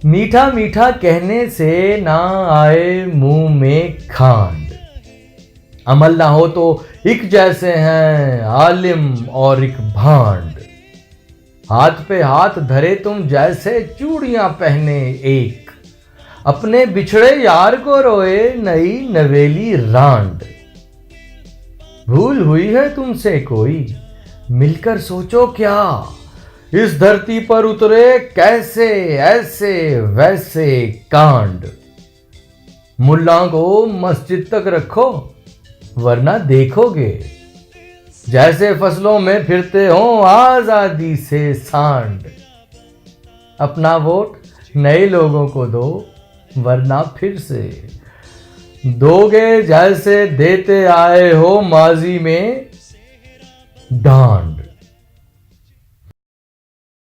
मीठा मीठा कहने से ना आए मुंह में खांड। अमल ना हो तो एक जैसे हैं आलिम और एक भांड। हाथ पे हाथ धरे तुम जैसे चूड़ियां पहने एक। अपने बिछड़े यार को रोए नई नवेली रांड। भूल हुई है तुमसे कोई मिलकर सोचो क्या। इस धरती पर उतरे कैसे ऐसे वैसे कांड। मुल्ला को मस्जिद तक रखो वरना देखोगे जैसे फसलों में फिरते हो आजादी से सांड। अपना वोट नए लोगों को दो वरना फिर से दोगे जैसे देते आए हो माजी में डांड।